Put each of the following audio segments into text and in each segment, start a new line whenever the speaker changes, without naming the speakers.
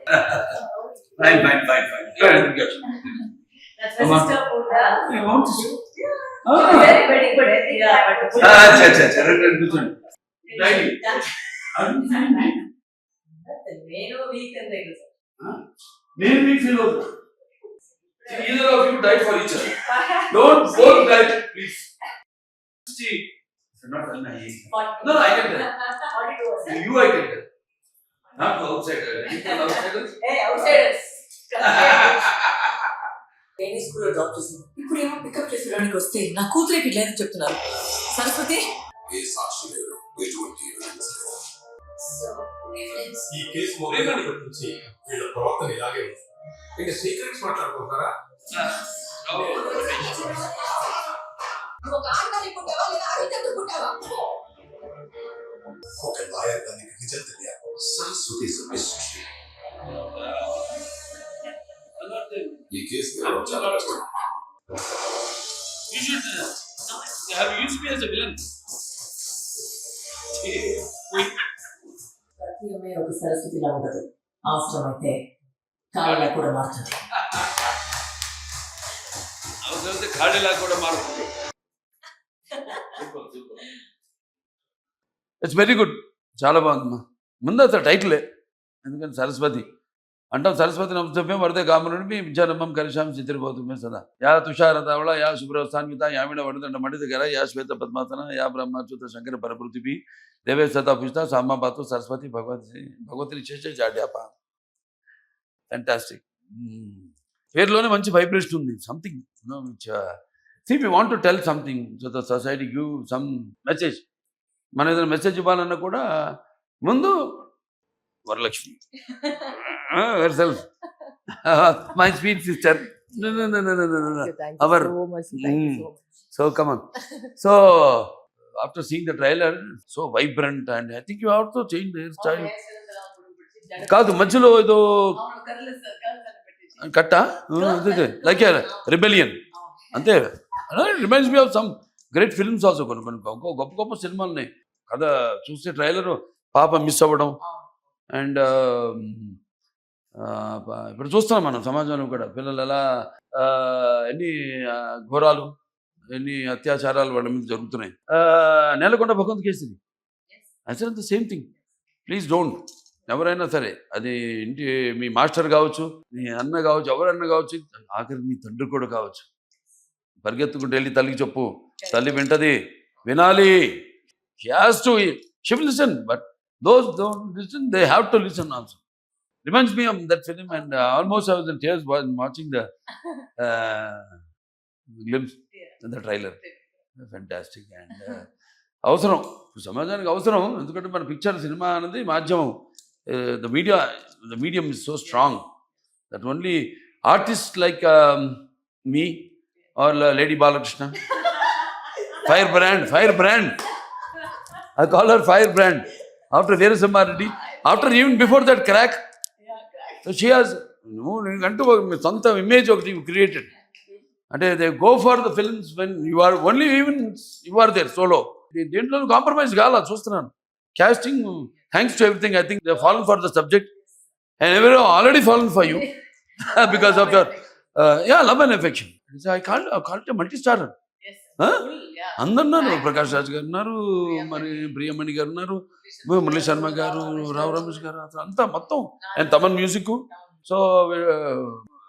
Fine, fine, fine, fine. Good.
That's my
Come on.
sister Pooja.
You want to see?
Very, very good. Yeah, but
अच्छा. కూర్చోండి. Daily.
నేను week అంతే కదా
నేను మీకు feel అవుతున్నా. Either of you die for each other. Don't both die, please. See, not done. No, I can tell. You, I can tell. Not outsider. Anything outsiders?
Hey, outsiders.
నేను స్కూల్లో drop చేసింది ఇప్పుడు ఏమో పికప్ చేసుకోవడానికి వస్తే నా కూతురికి లేదని చెప్తున్నారు సరస్వతి
ఏ సాక్షి లేరు ఎటువంటి evidence లేదు.
So, evidence.
ఈ కేసు మొదలైనప్పటి నుంచి వీళ్ళ ప్రవర్తన ఇలాగే ఉంది ఇంకా సీక్రెట్స్ మాట్లాడుకుంటారా
నువ్వు ఒక ఆడదాన్ని పుట్టావా లేదా అడిగితే పుట్టావా
ఒక లాయర్ దానికి నిజం తెలియాలి సరస్వతి మిస్టరీ ఈ కేసు గెలవడం చాలా కష్టం
You should have used me as a villain.
ప్రతి అమ్మాయి ఒక సరస్వతిలా ఉండదు అవసరమైతే కాళ్ళ కూడా మారుతుంది
అవసరమైతే ఖాళీలా కూడా మారుతుంది. It's very good. చాలా బాగుందమ్మా. ముందు అసలు టైటిలే ఎందుకంటే సరస్వతి అంటాం. సరస్వతి నమస్తభ్యం వరదే కామరుణి విద్యారంభం కరిషాం చిత్రపోతుమే సదా యా తుషారతావళ యా శుభ్రస్థాన్విత యామిడ వడదండ మడిదగర యా శ్వేత పద్మాసన యా బ్రహ్మచ్యుత శంకర పరపృథివీ దేవే సతా పుష్ట సామాపాతు సరస్వతి భగవతిని చేసే జాడ్యాప. ఫ్యాంటాస్టిక్. పేరులోనే మంచి వైబ్రేషన్ ఉంది. సంథింగ్ విచ్ సి we want to tell something so the society give some message. మనం ఏదైనా మెసేజ్ ఇవ్వాలన్నా కూడా ముందు Varalakshmi herself. My sweet sister. No. Our so come on. So after seeing the trailer, so vibrant, and I think you have to change the hairstyle. కాదు మధ్యలో ఏదో కట్ట like rebellion అంతే. Reminds me of some great films also. కొన్ని గొప్ప గొప్ప సినిమాలని కథ చూస్తే ట్రైలర్ పాప మిస్ అవ్వడం అండ్ ఇప్పుడు చూస్తున్నాం మనం సమాజంలో కూడా పిల్లలు ఎలా ఎన్ని ఘోరాలు ఎన్ని అత్యాచారాలు వాళ్ళ మీద జరుగుతున్నాయి. నేలకొండ భగవంత్ కేసరి అసలు the same thing. Please don't. ఎవరైనా సరే అది ఇంటి మీ మాస్టర్ కావచ్చు, మీ అన్న కావచ్చు, ఎవరన్నా కావచ్చు, ఆఖరి మీ తండ్రి కూడా కావచ్చు, పరిగెత్తుకుంటూ వెళ్ళి తల్లికి చెప్పు. తల్లి వింటది, వినాలి. She has to she will listen. But those don't listen, they have to listen also. Reminds me of that film, and almost I was in tears while watching the glimpse in the trailer. Fantastic. And అవసరం సమాజానికి అవసరం. ఎందుకంటే మన picture cinema అనేది మాధ్యమం. The medium is so strong that only artists like me or Lady Balakrishna, firebrand. I call her firebrand. After Veerasamma Reddy, after even before that crack, so she has అంటూ సొంత image ఒకటి created. అంటే they go for the films when you are only even you are there solo. దేంట్లో compromise కావాలా చూస్తున్నాను. casting, thanks to everything, I think they've fallen for the subject, and everyone already fallen for you because of your love and affection. So I called it a multi-starrer. అందరున్నారు. Prakash Raj గారు ఉన్నారు, మరి ప్రియమణి గారు ఉన్నారు, మురళీ శర్మ గారు, రావు రమేష్ గారు, అసలు అంతా మొత్తం. And Thaman music. సో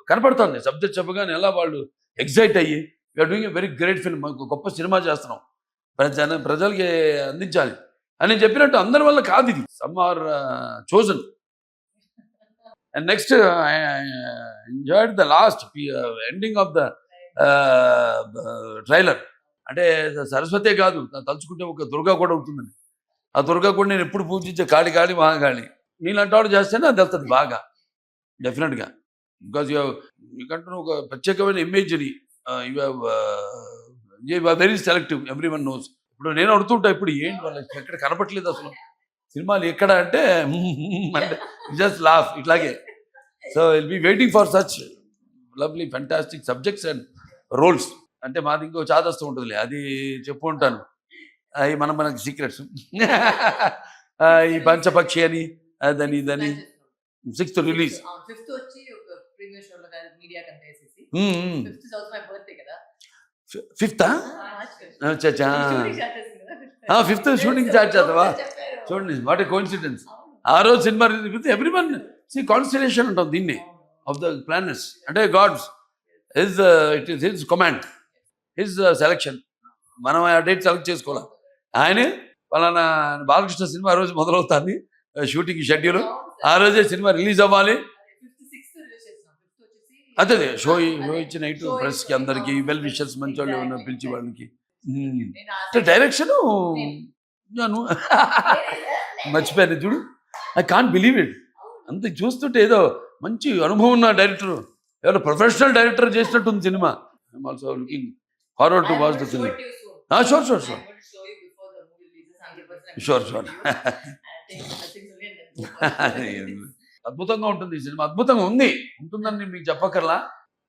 కనపడుతుంది సబ్జెక్ట్ చెప్పగానే ఎలా వాళ్ళు ఎగ్జైట్ అయ్యి we're doing a very great film, గొప్ప సినిమా చేస్తున్నాం, ప్రజలకి అందించాలి అని చెప్పినట్టు అందరి వల్ల కాదు ఇది. Some are chosen. And next I enjoyed the last ending of the trailer. అంటే సరస్వతే కాదు, తలుచుకుంటే ఒక దుర్గా కూడా ఉంటుందండి. ఆ దుర్గా కూడా నేను ఎప్పుడు పూజించే కాళి మహాకాళి. నీలాంటి వాడు చేస్తేనే అది వెళ్తుంది బాగా, డెఫినెట్గా. బికాజ్ మీకంటూ ఒక ప్రత్యేకమైన ఇమేజ్ని you have very selective, every one knows. ఇప్పుడు నేను అడుగుతుంటా, ఇప్పుడు ఏంటి వాళ్ళకి ఎక్కడ కనపట్లేదు అసలు సినిమాలు ఎక్కడ అంటే జస్ట్ లాఫ్ ఇట్లాగే. So will be waiting for such lovely fantastic subjects and roles. అంటే మాది ఇంకో చాదస్తూ ఉంటుందిలే, అది చెప్పు ఉంటాను. అవి మనకి సీక్రెట్స్. ఈ పంచపక్షి అని అదని ఇదని 6th రిలీజ్.
ఫిఫ్త్ వచ్చి ఒక ప్రీమియర్ షోలో మీడియా కంటే వేసేసి
Hmm.
ఫిఫ్త్ చదువు మై బర్త్డే కదా
5th
మార్చ్
అచ్చా. ఫిఫ్త్ షూటింగ్ స్టార్ట్ చేద్దావా? చూడండి వాట్ ఏ కోఇన్సిడెన్స్. ఆ రోజు సినిమా రిలీజ్ విత్ ఎవ్రీవన్ సి కాన్స్టలేషన్ అంటాం దీన్ని ఆఫ్ ద ప్లానెట్స్. అంటే God's it is his command, his selection. మనం ఆ డేట్ సెలెక్ట్ చేసుకోవాలి. ఆయనే పలానా బాలకృష్ణ సినిమా ఆ రోజు మొదలవుతుంది షూటింగ్ షెడ్యూల్, ఆ రోజే సినిమా రిలీజ్ అవ్వాలి. అదే షో ఇచ్చిన నైట్ ప్రెస్కి అందరికి వెల్ విషర్స్ మంచి వాళ్ళు ఏమన్నా పిలిచి వాళ్ళకి డైరెక్షన్ మర్చిపోయాను చూడు. I can't believe it. అంత చూస్తుంటే ఏదో మంచి అనుభవం ఉన్న డైరెక్టర్, ఎవరో ప్రొఫెషనల్ డైరెక్టర్ చేసినట్టుంది సినిమా. I'm also looking forward to watch the film. Sure. అద్భుతంగా ఉంటుంది ఈ సినిమా. అద్భుతంగా ఉంటుందని మీకు చెప్పక్కర్లా.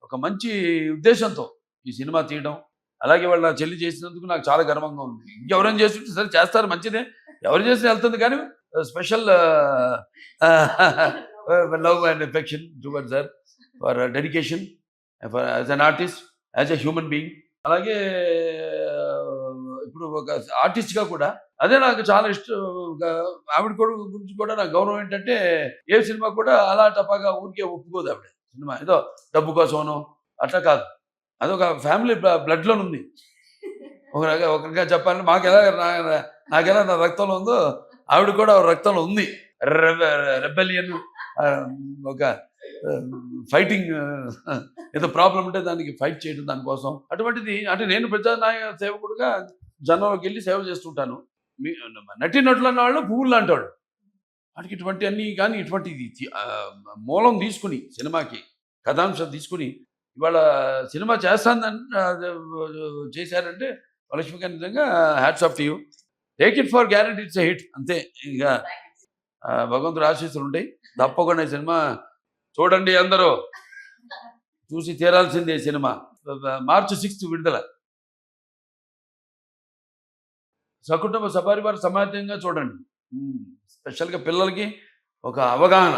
ఒక మంచి ఉద్దేశంతో ఈ సినిమా తీయడం, అలాగే వాళ్ళ చెల్లి చేసినందుకు నాకు చాలా గర్వంగా ఉంది. ఇంకెవరైనా చేస్తుంటే సరే చేస్తారు, మంచిదే. ఎవరు చేసి వెళ్తుంది, కానీ special love and affection towards her for dedication as an artist, as a human being. అలాగే ఇప్పుడు ఒక ఆర్టిస్ట్గా కూడా అదే నాకు చాలా ఇష్టం. ఆవిడ గురించి కూడా నాకు గౌరవం ఏంటంటే, ఏ సినిమా కూడా అలా టపాగా ఊరికే ఒప్పుకోదు ఆవిడ. సినిమా ఏదో డబ్బు కోసమనో అట్లా కాదు, అదొక ఫ్యామిలీ బ్లడ్లో ఉంది. ఒకరిగా చెప్పాలంటే నాకెలా నా రక్తంలో ఉందో ఆవిడ కూడా రక్తంలో ఉంది. రెబెలియన్, ఒక ఫైటింగ్, ఏదో ప్రాబ్లం ఉంటే దానికి ఫైట్ చేయడం దానికోసం. అటువంటిది అంటే నేను ప్రజానాయక సేవకుడుగా జనంలోకి వెళ్ళి సేవ చేస్తుంటాను. నటులు అన్న వాళ్ళు పువ్వులు లాంటి వాళ్ళు. వాటికి ఇటువంటి అన్నీ కానీ ఇటువంటి మూలం తీసుకుని సినిమాకి కథాంశం తీసుకుని ఇవాళ సినిమా చేశారంటే లక్ష్మీకాంత్ నిజంగా hats off to you. Take it for guarantee it's a hit అంతే. ఇంకా భగవంతుడు ఆశీస్సులు ఉంటాయి. తప్పకుండా ఈ సినిమా చూడండి, అందరూ చూసి తీరాల్సిందే. సినిమా March 6th విడుదల. సకుటుంబ సపరివార సమాజంగా చూడండి. స్పెషల్గా పిల్లలకి ఒక అవగాహన.